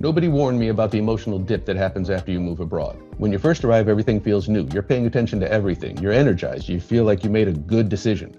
Nobody warned me about the emotional dip that happens after you move abroad. When you first arrive, everything feels new. You're paying attention to everything. You're energized. You feel like you made a good decision.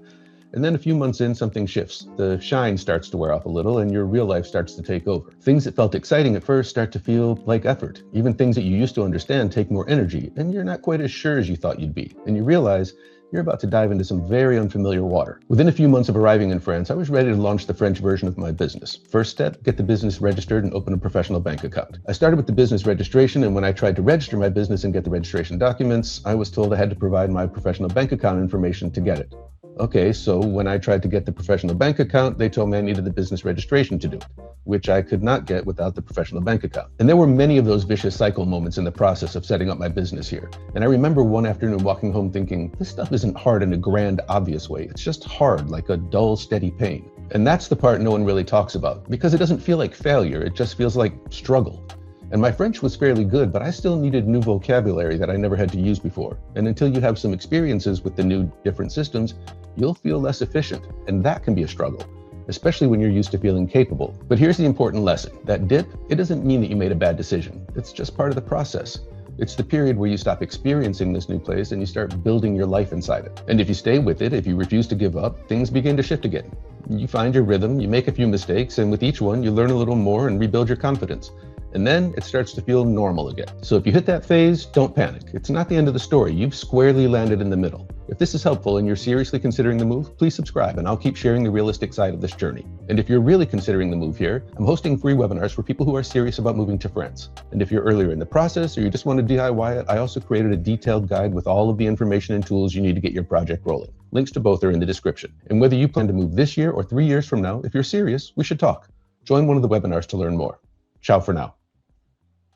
And then a few months in, something shifts. The shine starts to wear off a little and your real life starts to take over. Things that felt exciting at first start to feel like effort. Even things that you used to understand take more energy and you're not quite as sure as you thought you'd be. And you realize you're about to dive into some very unfamiliar water. Within a few months of arriving in France, I was ready to launch the French version of my business. First step, get the business registered and open a professional bank account. I started with the business registration, and when I tried to register my business and get the registration documents, I was told I had to provide my professional bank account information to get it. Okay, so when I tried to get the professional bank account, they told me I needed the business registration to do it, which I could not get without the professional bank account. And there were many of those vicious cycle moments in the process of setting up my business here. And I remember one afternoon walking home thinking, this stuff isn't hard in a grand, obvious way. It's just hard, like a dull, steady pain. And that's the part no one really talks about, because it doesn't feel like failure. It just feels like struggle. And my French was fairly good, but I still needed new vocabulary that I never had to use before. And until you have some experiences with the new different systems, you'll feel less efficient. And that can be a struggle, especially when you're used to feeling capable. But here's the important lesson. That dip, it doesn't mean that you made a bad decision. It's just part of the process. It's the period where you stop experiencing this new place and you start building your life inside it. And if you stay with it, if you refuse to give up, things begin to shift again. You find your rhythm, you make a few mistakes, and with each one, you learn a little more and rebuild your confidence. And then it starts to feel normal again. So if you hit that phase, don't panic. It's not the end of the story. You've squarely landed in the middle. If this is helpful and you're seriously considering the move, please subscribe and I'll keep sharing the realistic side of this journey. And if you're really considering the move here, I'm hosting free webinars for people who are serious about moving to France. And if you're earlier in the process or you just want to DIY it, I also created a detailed guide with all of the information and tools you need to get your project rolling. Links to both are in the description. And whether you plan to move this year or 3 years from now, if you're serious, we should talk. Join one of the webinars to learn more. Ciao for now.